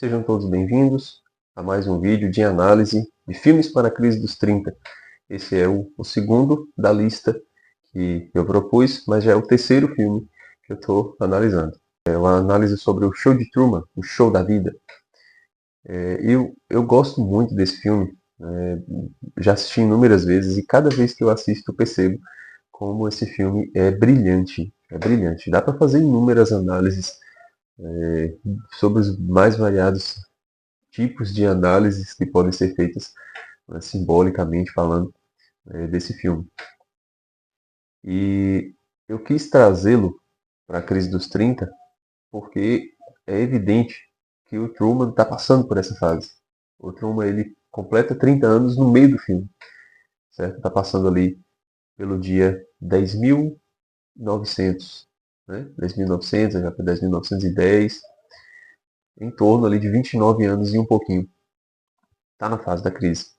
Sejam todos bem-vindos a mais um vídeo de análise de filmes para a crise dos 30. Esse é o segundo da lista que eu propus, mas já é o terceiro filme que eu estou analisando. É uma análise sobre o Show de Truman, o Show da Vida. Eu gosto muito desse filme, já assisti inúmeras vezes e cada vez que eu assisto eu percebo como esse filme é brilhante. É brilhante. Dá para fazer inúmeras análises sobre os mais variados tipos de análises que podem ser feitas, né, simbolicamente falando, desse filme. E eu quis trazê-lo para a crise dos 30 porque é evidente que o Truman está passando por essa fase. O Truman ele completa 30 anos no meio do filme, certo? Está passando ali pelo dia 10.900, né? 10.900, já foi 10.910, em torno ali de 29 anos e um pouquinho. Está na fase da crise.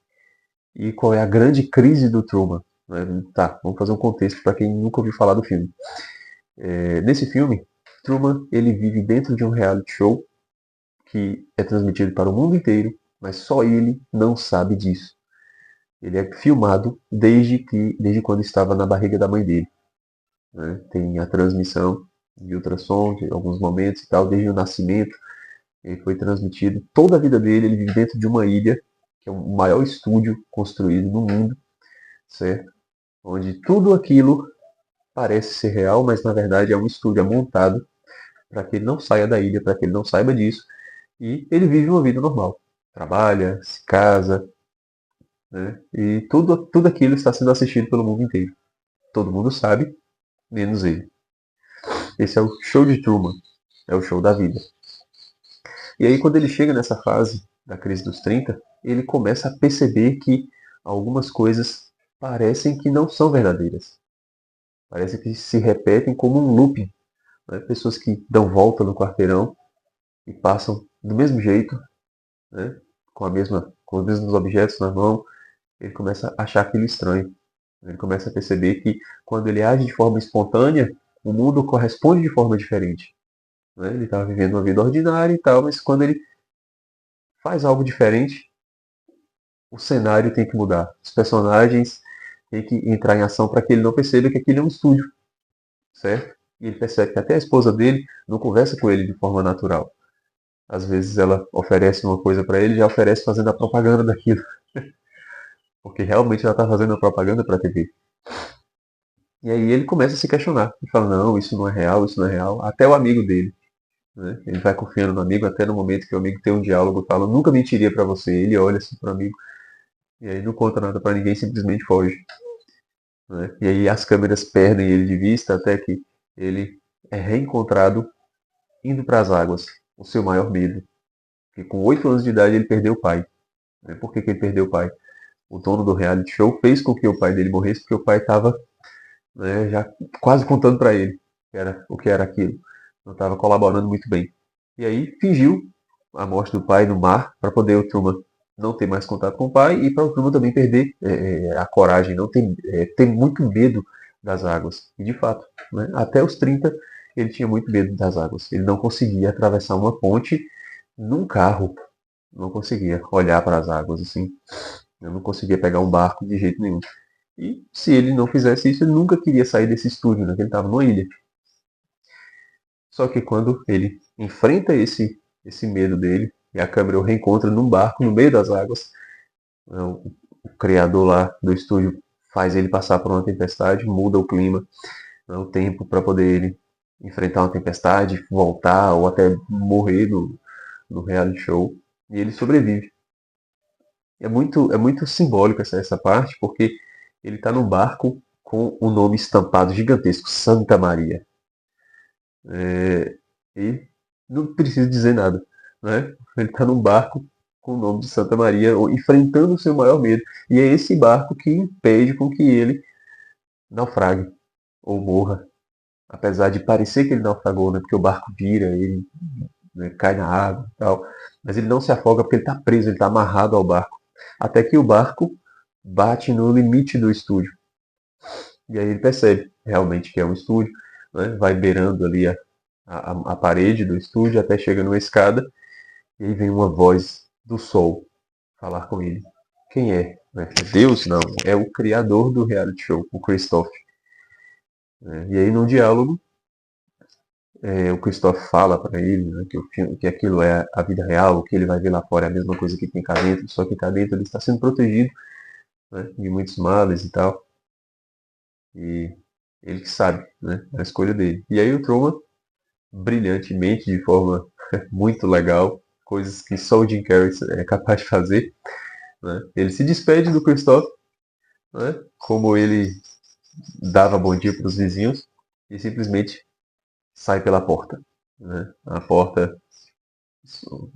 E qual é a grande crise do Truman? Né? Tá, vamos fazer um contexto para quem nunca ouviu falar do filme. Nesse filme, Truman ele vive dentro de um reality show que é transmitido para o mundo inteiro, mas só ele não sabe disso. Ele é filmado desde quando estava na barriga da mãe dele. Né? Tem a transmissão de ultrassom, de alguns momentos e tal, desde o nascimento. Ele foi transmitido. Toda a vida dele, ele vive dentro de uma ilha, que é o maior estúdio construído no mundo, certo? Onde tudo aquilo parece ser real, mas na verdade é um estúdio montado para que ele não saia da ilha, para que ele não saiba disso, e ele vive uma vida normal. Trabalha, se casa, né? E tudo aquilo está sendo assistido pelo mundo inteiro. Todo mundo sabe, menos ele. Esse é o show de Truman, é o show da vida. E aí quando ele chega nessa fase da crise dos 30, ele começa a perceber que algumas coisas parecem que não são verdadeiras. Parece que se repetem como um looping. Né? Pessoas que dão volta no quarteirão e passam do mesmo jeito, né? Com os mesmos objetos na mão, ele começa a achar aquilo estranho. Ele começa a perceber que quando ele age de forma espontânea, o mundo corresponde de forma diferente. Né? Ele estava vivendo uma vida ordinária e tal, mas quando ele faz algo diferente, o cenário tem que mudar. Os personagens têm que entrar em ação para que ele não perceba que aquilo é um estúdio, certo? E ele percebe que até a esposa dele não conversa com ele de forma natural. Às vezes ela oferece uma coisa para ele e já oferece fazendo a propaganda daquilo. Porque realmente ela está fazendo a propaganda para a TV. E aí ele começa a se questionar. Ele fala, não, isso não é real, isso não é real. Até o amigo dele. Né? Ele vai confiando no amigo até no momento que o amigo tem um diálogo e fala, nunca mentiria para você. Ele olha assim para o amigo e aí não conta nada para ninguém, simplesmente foge. Né? E aí as câmeras perdem ele de vista até que ele é reencontrado indo para as águas. O seu maior medo. Porque com 8 anos de idade ele perdeu o pai. Né? Por que ele perdeu o pai? O dono do reality show fez com que o pai dele morresse porque o pai estava, né, já quase contando para ele o que era aquilo. Não estava colaborando muito bem. E aí fingiu a morte do pai no mar para poder o Truman não ter mais contato com o pai e para o Truman também perder a coragem, não ter muito medo das águas. E de fato, né, até os 30 ele tinha muito medo das águas. Ele não conseguia atravessar uma ponte num carro. Não conseguia olhar para as águas assim. Eu não conseguia pegar um barco de jeito nenhum. E se ele não fizesse isso, ele nunca queria sair desse estúdio, né? Ele estava numa ilha. Só que quando ele enfrenta esse medo dele, e a câmera o reencontra num barco no meio das águas, né? O criador lá do estúdio faz ele passar por uma tempestade, muda o clima, né? O tempo para poder ele enfrentar uma tempestade, voltar ou até morrer no reality show. E ele sobrevive. É muito simbólico essa parte, porque ele está num barco com um nome estampado gigantesco, Santa Maria. E não precisa dizer nada. Né? Ele está num barco com o nome de Santa Maria, enfrentando o seu maior medo. E é esse barco que impede com que ele naufrague ou morra. Apesar de parecer que ele naufragou, né? Porque o barco vira, ele, né, cai na água e tal. Mas ele não se afoga porque ele está preso, ele está amarrado ao barco. Até que o barco bate no limite do estúdio. E aí ele percebe realmente que é um estúdio, né? Vai beirando ali a parede do estúdio até chega numa escada E aí vem uma voz do sol falar com ele. Quem é? Né? É Deus? Não. É o criador do reality show, o Christoph. Né? E aí, no diálogo, o Christoph fala para ele, né, que aquilo é a vida real, o que ele vai ver lá fora é a mesma coisa que tem cá dentro, só que cá dentro ele está sendo protegido, né, de muitos males e tal. E ele que sabe, né, a escolha dele. E aí o Truman, brilhantemente, de forma muito legal, coisas que só o Jim Carrey é capaz de fazer, né, ele se despede do Christoph, né, como ele dava bom dia para os vizinhos, e simplesmente sai pela porta. Né, a porta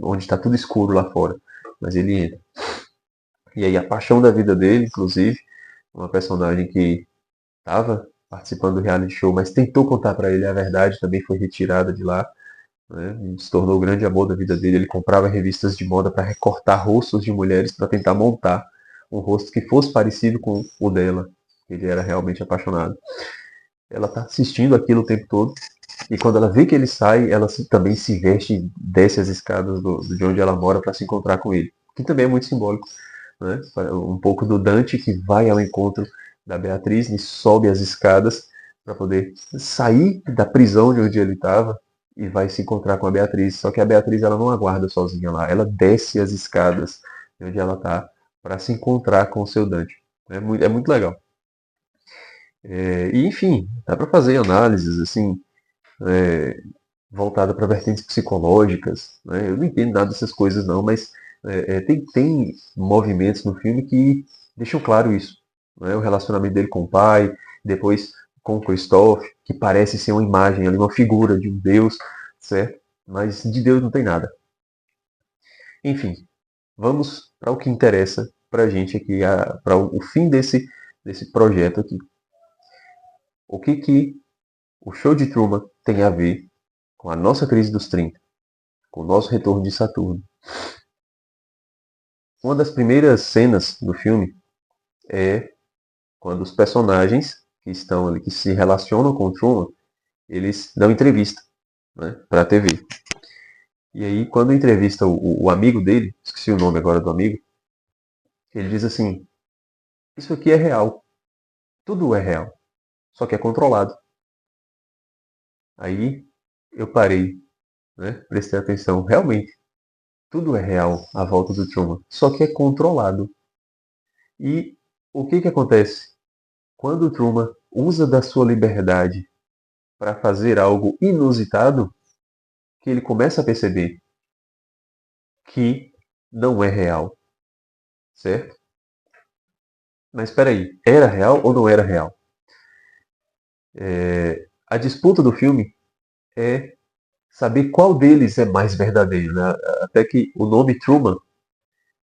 onde está tudo escuro lá fora. Mas ele entra. E aí a paixão da vida dele, inclusive, uma personagem que estava participando do reality show, mas tentou contar para ele a verdade, também foi retirada de lá. Né? E se tornou o grande amor da vida dele. Ele comprava revistas de moda para recortar rostos de mulheres para tentar montar um rosto que fosse parecido com o dela. Ele era realmente apaixonado. Ela está assistindo aquilo o tempo todo. E quando ela vê que ele sai, ela também se veste e desce as escadas de onde ela mora para se encontrar com ele. Que também é muito simbólico. Né? Um pouco do Dante que vai ao encontro da Beatriz e sobe as escadas para poder sair da prisão de onde ele estava e vai se encontrar com a Beatriz. Só que a Beatriz ela não aguarda sozinha lá, ela desce as escadas de onde ela está para se encontrar com o seu Dante. É muito legal. E enfim, dá para fazer análises assim é, voltada para vertentes psicológicas. Né? Eu não entendo nada dessas coisas não, mas tem movimentos no filme que deixam claro isso. Né? O relacionamento dele com o pai, depois com o Christoph, que parece ser uma imagem ali, uma figura de um Deus, certo? Mas de Deus não tem nada. Enfim, vamos para o que interessa para a gente aqui, para o fim desse projeto aqui. O que o show de Truman tem a ver com a nossa crise dos 30, com o nosso retorno de Saturno? Uma das primeiras cenas do filme é quando os personagens que estão ali, que se relacionam com o Truman, eles dão entrevista, né, para a TV. E aí, quando entrevista o amigo dele, esqueci o nome agora do amigo, ele diz assim: Isso aqui é real, tudo é real, só que é controlado. Aí eu parei, né, prestei atenção, realmente, tudo é real à volta do Truman, só que é controlado. E o que acontece? Quando o Truman usa da sua liberdade para fazer algo inusitado, que ele começa a perceber que não é real, certo? Mas espera aí, era real ou não era real? A disputa do filme é saber qual deles é mais verdadeiro, né? Até que o nome Truman,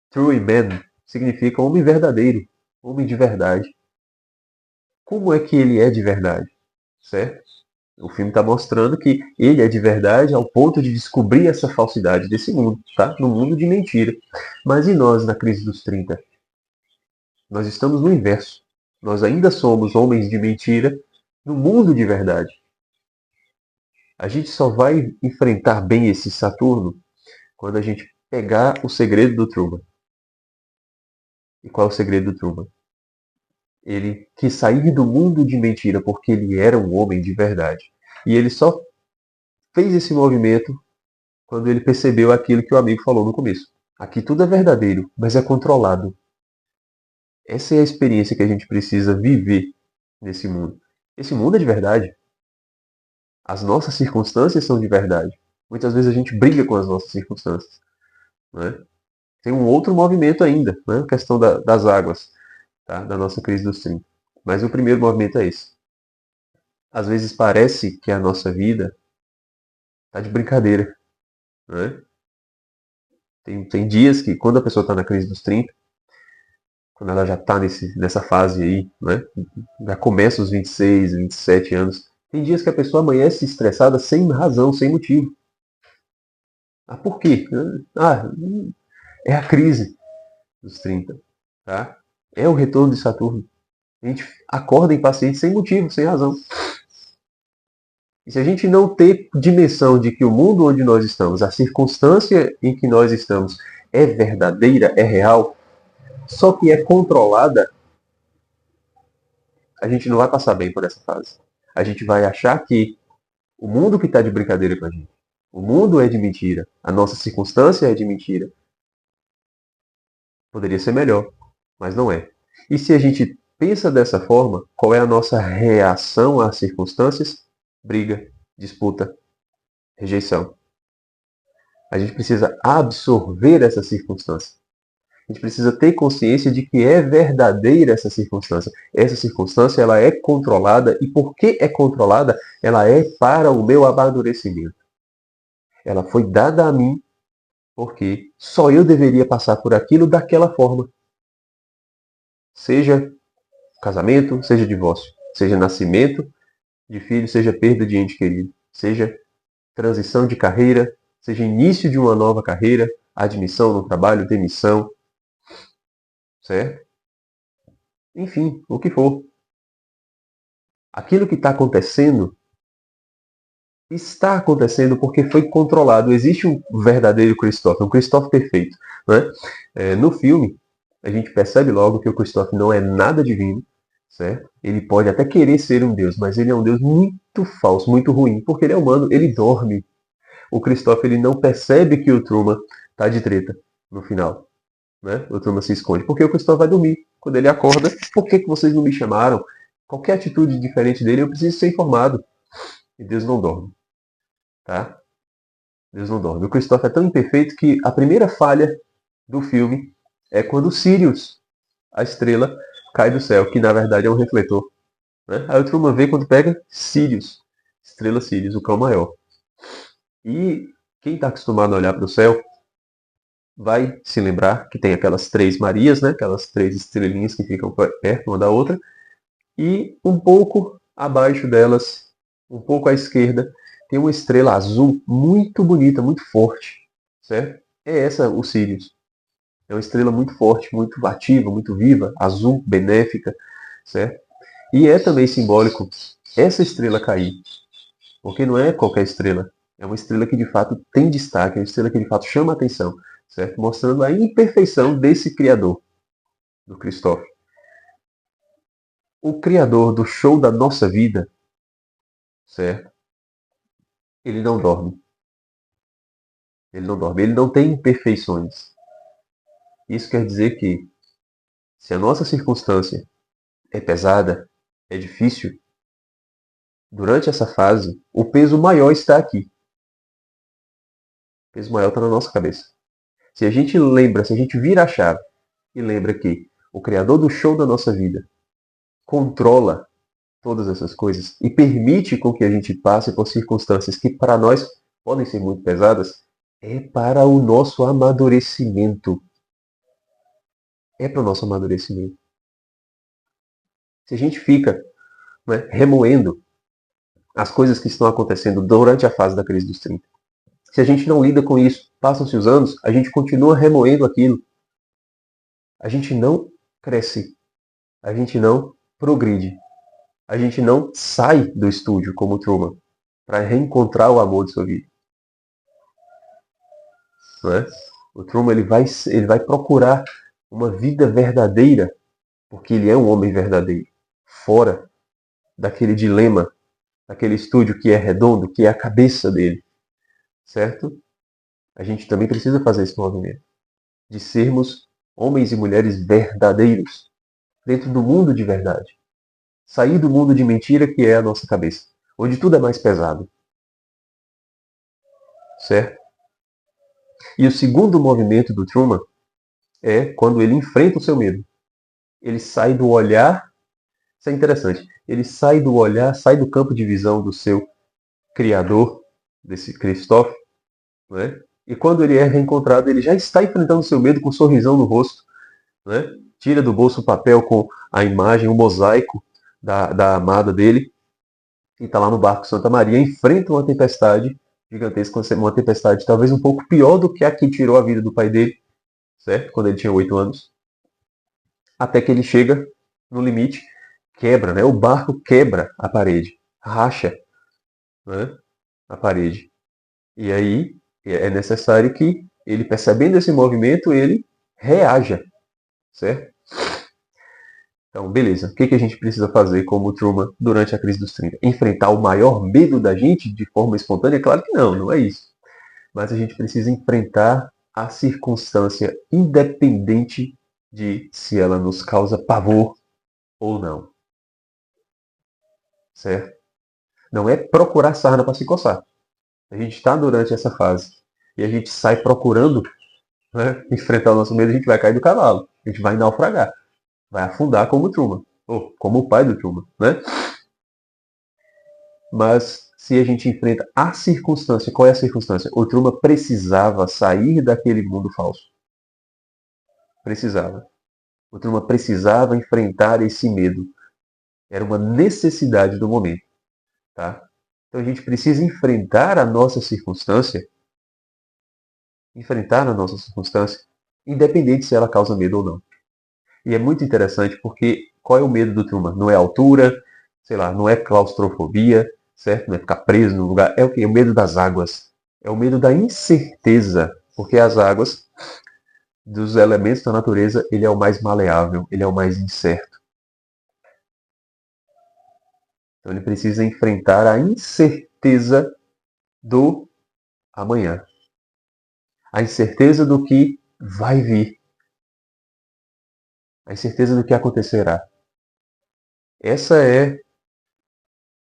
True Man, significa homem verdadeiro, homem de verdade. Como é que ele é de verdade, certo? O filme está mostrando que ele é de verdade ao ponto de descobrir essa falsidade desse mundo, tá? No mundo de mentira. Mas e nós na crise dos 30? Nós estamos no inverso. Nós ainda somos homens de mentira no mundo de verdade. A gente só vai enfrentar bem esse Saturno quando a gente pegar o segredo do Truman. E qual é o segredo do Truman? Ele quis sair do mundo de mentira porque ele era um homem de verdade. E ele só fez esse movimento quando ele percebeu aquilo que o amigo falou no começo. Aqui tudo é verdadeiro, mas é controlado. Essa é a experiência que a gente precisa viver nesse mundo. Esse mundo é de verdade. As nossas circunstâncias são de verdade. Muitas vezes a gente briga com as nossas circunstâncias. Né? Tem um outro movimento ainda, né? A questão das águas, tá? Da nossa crise dos 30. Mas o primeiro movimento é esse. Às vezes parece que a nossa vida está de brincadeira. Né? Tem dias que, quando a pessoa está na crise dos 30, quando ela já está nessa fase aí, né? Já começa os 26, 27 anos, tem dias que a pessoa amanhece estressada sem razão, sem motivo. Ah, por quê? Ah, é a crise dos 30. Tá? É o retorno de Saturno. A gente acorda impaciente sem motivo, sem razão. E se a gente não ter dimensão de que o mundo onde nós estamos, a circunstância em que nós estamos é verdadeira, é real, só que é controlada, a gente não vai passar bem por essa fase. A gente vai achar que o mundo que está de brincadeira com a gente, o mundo é de mentira, a nossa circunstância é de mentira. Poderia ser melhor, mas não é. E se a gente pensa dessa forma, qual é a nossa reação às circunstâncias? Briga, disputa, rejeição. A gente precisa absorver essa circunstância. A gente precisa ter consciência de que é verdadeira essa circunstância. Essa circunstância ela é controlada e porque é controlada, ela é para o meu amadurecimento. Ela foi dada a mim porque só eu deveria passar por aquilo daquela forma. Seja casamento, seja divórcio, seja nascimento de filho, seja perda de ente querido, seja transição de carreira, seja início de uma nova carreira, admissão no trabalho, demissão, certo? Enfim, o que for. Aquilo que está acontecendo porque foi controlado. Existe um verdadeiro Christoph, um Christoph perfeito. Né? No filme, a gente percebe logo que o Christoph não é nada divino, certo? Ele pode até querer ser um deus, mas ele é um deus muito falso, muito ruim, porque ele é humano, ele dorme. O Christoph ele não percebe que o Truman está de treta no final. Né? O Truman se esconde, porque o Christoph vai dormir. Quando ele acorda, por que vocês não me chamaram? Qualquer atitude diferente dele, eu preciso ser informado. E Deus não dorme. Tá? Deus não dorme. O Christoph é tão imperfeito que a primeira falha do filme é quando Sirius, a estrela, cai do céu, que na verdade é um refletor. Né? Aí o Truman vê quando pega Sirius, estrela Sirius, o cão maior. E quem está acostumado a olhar para o céu vai se lembrar que tem aquelas três Marias, né? Aquelas três estrelinhas que ficam perto uma da outra. E um pouco abaixo delas, um pouco à esquerda, tem uma estrela azul muito bonita, muito forte, certo? É essa o Sirius. É uma estrela muito forte, muito ativa, muito viva, azul, benéfica, certo? E é também simbólico essa estrela cair, porque não é qualquer estrela. É uma estrela que de fato tem destaque, é uma estrela que de fato chama a atenção, certo? Mostrando a imperfeição desse criador, do Christoph. O criador do show da nossa vida, certo? Ele não dorme. Ele não dorme. Ele não tem imperfeições. Isso quer dizer que, se a nossa circunstância é pesada, é difícil, durante essa fase, o peso maior está aqui. O peso maior está na nossa cabeça. Se a gente lembra, se a gente vira a chave e lembra que o Criador do show da nossa vida controla todas essas coisas e permite com que a gente passe por circunstâncias que para nós podem ser muito pesadas, é para o nosso amadurecimento. É para o nosso amadurecimento. Se a gente fica, né, remoendo as coisas que estão acontecendo durante a fase da crise dos 30, se a gente não lida com isso, passam-se os anos, a gente continua remoendo aquilo. A gente não cresce, a gente não progride, a gente não sai do estúdio como Truman para reencontrar o amor de sua vida. Não é? O Truman ele vai procurar uma vida verdadeira, porque ele é um homem verdadeiro, fora daquele dilema, daquele estúdio que é redondo, que é a cabeça dele, certo? A gente também precisa fazer esse movimento de sermos homens e mulheres verdadeiros dentro do mundo de verdade. Sair do mundo de mentira que é a nossa cabeça, onde tudo é mais pesado, certo? E o segundo movimento do Truman é quando ele enfrenta o seu medo. Ele sai do olhar, isso é interessante, ele sai do olhar, sai do campo de visão do seu criador, desse Christoph, né? E quando ele é reencontrado, ele já está enfrentando o seu medo com um sorrisão no rosto, né? Tira do bolso o papel com a imagem, o mosaico da amada dele, e está lá no barco Santa Maria, enfrenta uma tempestade gigantesca, uma tempestade talvez um pouco pior do que a que tirou a vida do pai dele, certo? Quando ele tinha 8 anos. Até que ele chega no limite, quebra, né? O barco quebra a parede, racha. né, na parede. E aí é necessário que ele, percebendo esse movimento, ele reaja, certo? Então, beleza. O que a gente precisa fazer como Truman durante a crise dos 30? Enfrentar o maior medo da gente de forma espontânea? Claro que não, não é isso. Mas a gente precisa enfrentar a circunstância independente de se ela nos causa pavor ou não, certo? Não é procurar sarna para se coçar. A gente está durante essa fase e a gente sai procurando, né, enfrentar o nosso medo, a gente vai cair do cavalo, a gente vai naufragar, vai afundar como o Truman, ou como o pai do Truman, né? Mas se a gente enfrenta a circunstância, qual é a circunstância? O Truman precisava sair daquele mundo falso. Precisava. O Truman precisava enfrentar esse medo. Era uma necessidade do momento, tá? Então a gente precisa enfrentar a nossa circunstância, independente se ela causa medo ou não. E é muito interessante porque qual é o medo do Truman? Não é altura, sei lá, não é claustrofobia, certo? Não é ficar preso no lugar. É o quê? O medo das águas. É o medo da incerteza, porque as águas, dos elementos da natureza, ele é o mais maleável, ele é o mais incerto. Então ele precisa enfrentar a incerteza do amanhã. A incerteza do que vai vir. A incerteza do que acontecerá. Esse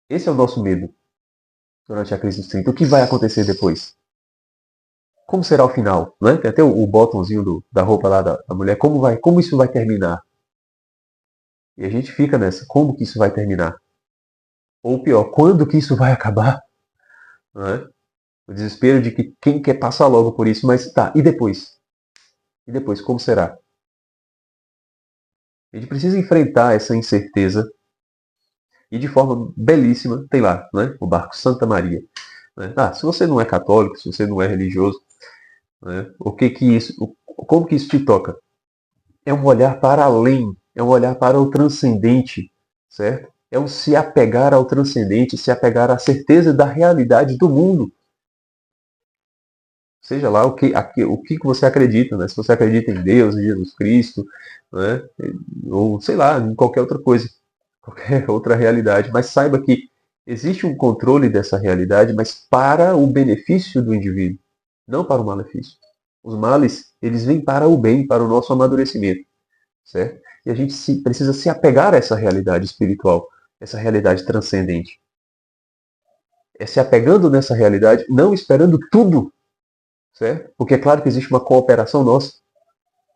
é o nosso medo durante a crise dos 30. O que vai acontecer depois? Como será o final? Né? Tem até o botãozinho da roupa lá da mulher. Como isso vai terminar? E a gente fica nessa. Como que isso vai terminar? Ou pior, quando que isso vai acabar? Né? O desespero de que quem quer passar logo por isso, mas tá, e depois? E depois, como será? A gente precisa enfrentar essa incerteza e de forma belíssima, tem lá, né? O barco Santa Maria. Né? Ah, se você não é católico, se você não é religioso, né? Como que isso te toca? É um olhar para além, é um olhar para o transcendente, certo? É um se apegar ao transcendente, se apegar à certeza da realidade do mundo. Seja lá o que você acredita, né? Se você acredita em Deus, em Jesus Cristo, né? Ou sei lá, em qualquer outra coisa, qualquer outra realidade. Mas saiba que existe um controle dessa realidade, mas para o benefício do indivíduo, não para o malefício. Os males, eles vêm para o bem, para o nosso amadurecimento, certo? E a gente precisa se apegar a essa realidade espiritual, essa realidade transcendente. É se apegando nessa realidade, não esperando tudo, certo? Porque é claro que existe uma cooperação nossa.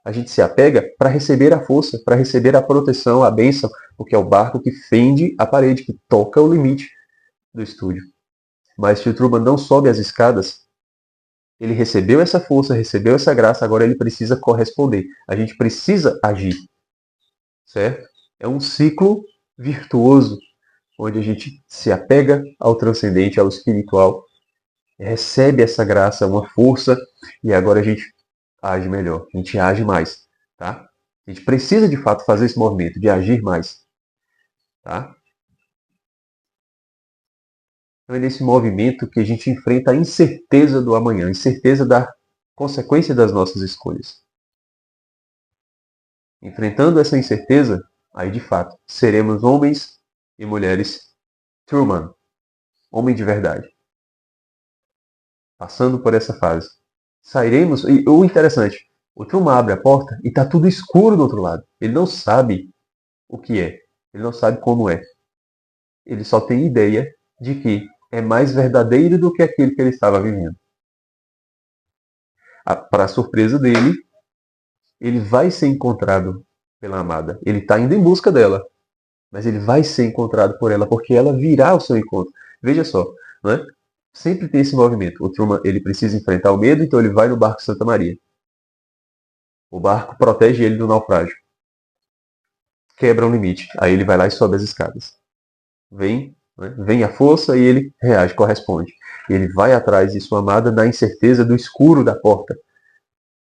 A gente se apega para receber a força, para receber a proteção, a bênção, porque é o barco que fende a parede, que toca o limite do estúdio. Mas se o Truman não sobe as escadas, ele recebeu essa força, recebeu essa graça, agora ele precisa corresponder. A gente precisa agir, certo? É um ciclo virtuoso, onde a gente se apega ao transcendente, ao espiritual, recebe essa graça, uma força, e agora a gente age melhor, a gente age mais, tá? A gente precisa de fato fazer esse movimento de agir mais, tá? Então é nesse movimento que a gente enfrenta a incerteza do amanhã, a incerteza da consequência das nossas escolhas. Enfrentando essa incerteza, aí de fato seremos homens e mulheres Truman, homem de verdade, passando por essa fase. Sairemos, e o interessante, o Truman abre a porta e está tudo escuro do outro lado. Ele não sabe o que é, ele não sabe como é. Ele só tem ideia de que é mais verdadeiro do que aquele que ele estava vivendo. Para a surpresa dele, ele vai ser encontrado pela amada. Ele está indo em busca dela, mas ele vai ser encontrado por ela, porque ela virá ao seu encontro. Veja só, né? Sempre tem esse movimento. O Truman, ele precisa enfrentar o medo, então ele vai no barco Santa Maria. O barco protege ele do naufrágio. Quebra um limite. Aí ele vai lá e sobe as escadas. Vem, né? Vem a força e ele reage, corresponde. Ele vai atrás de sua amada na incerteza do escuro da porta.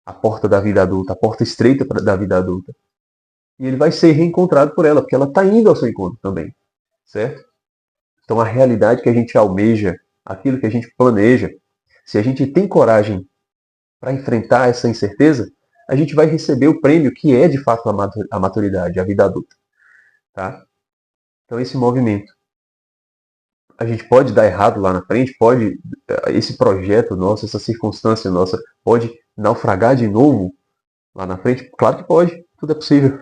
A porta da vida adulta, a porta estreita da vida adulta. E ele vai ser reencontrado por ela, porque ela está indo ao seu encontro também. Certo? Então a realidade que a gente almeja aquilo que a gente planeja, se a gente tem coragem para enfrentar essa incerteza, a gente vai receber o prêmio que é de fato a maturidade, a vida adulta. Tá? Então esse movimento, a gente pode dar errado lá na frente, pode, esse projeto nosso, essa circunstância nossa, pode naufragar de novo lá na frente? Claro que pode, tudo é possível.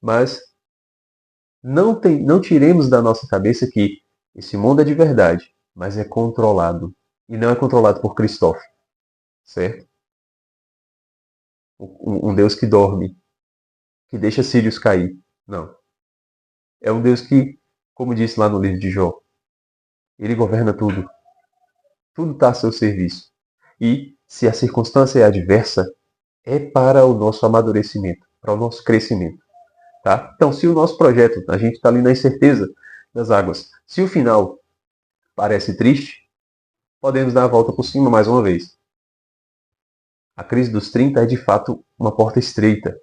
Mas não tiremos da nossa cabeça que esse mundo é de verdade, mas é controlado. E não é controlado por Christophe, certo? Um Deus que dorme, que deixa Sirius cair. Não. É um Deus que, como disse lá no livro de Jó, ele governa tudo. Tudo está a seu serviço. E se a circunstância é adversa, é para o nosso amadurecimento, para o nosso crescimento. Tá? Então, se o nosso projeto, a gente está ali na incerteza das águas, se o final parece triste, podemos dar a volta por cima mais uma vez. A crise dos 30 é de fato uma porta estreita,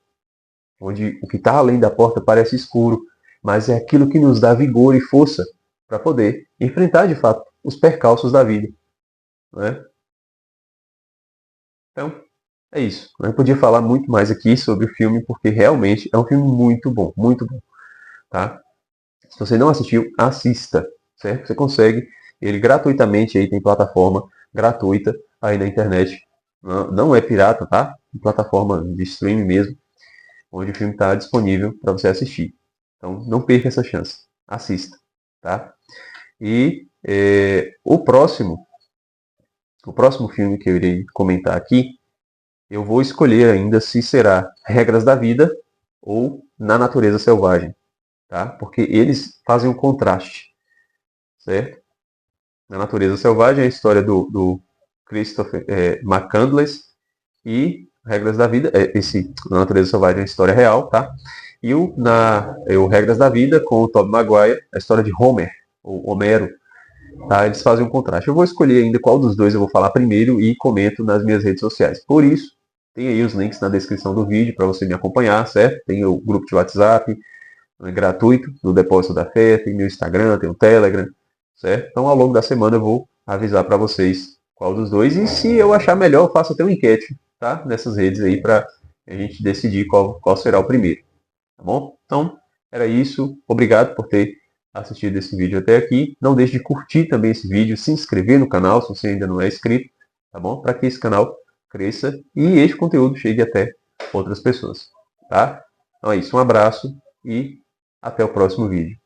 onde o que está além da porta parece escuro, mas é aquilo que nos dá vigor e força para poder enfrentar de fato os percalços da vida. Né? Então, é isso. Eu podia falar muito mais aqui sobre o filme, porque realmente é um filme muito bom, muito bom. Tá? Se você não assistiu, assista. Certo? Você consegue ele gratuitamente, aí tem plataforma gratuita aí na internet. Não é pirata, tá? Plataforma de streaming mesmo, onde o filme está disponível para você assistir. Então não perca essa chance. Assista. Tá? E o próximo filme que eu irei comentar aqui, eu vou escolher ainda se será Regras da Vida ou Na Natureza Selvagem. Tá? Porque eles fazem um contraste. Certo? Na Natureza Selvagem é a história do Christopher McCandless e Regras da Vida, Na Natureza Selvagem é a história real, tá? E o Regras da Vida com o Tobey Maguire, a história de Homer, ou Homero, tá? Eles fazem um contraste. Eu vou escolher ainda qual dos dois eu vou falar primeiro e comento nas minhas redes sociais. Por isso, tem aí os links na descrição do vídeo para você me acompanhar, certo? Tem o grupo de WhatsApp, gratuito, do Depósito da Fé, tem meu Instagram, tem o Telegram, certo? Então, ao longo da semana eu vou avisar para vocês qual dos dois. E se eu achar melhor, eu faço até uma enquete, tá? Nessas redes aí para a gente decidir qual será o primeiro, tá bom? Então, era isso. Obrigado por ter assistido esse vídeo até aqui. Não deixe de curtir também esse vídeo, se inscrever no canal se você ainda não é inscrito, tá bom? Para que esse canal cresça e este conteúdo chegue até outras pessoas, tá? Então é isso. Um abraço e até o próximo vídeo.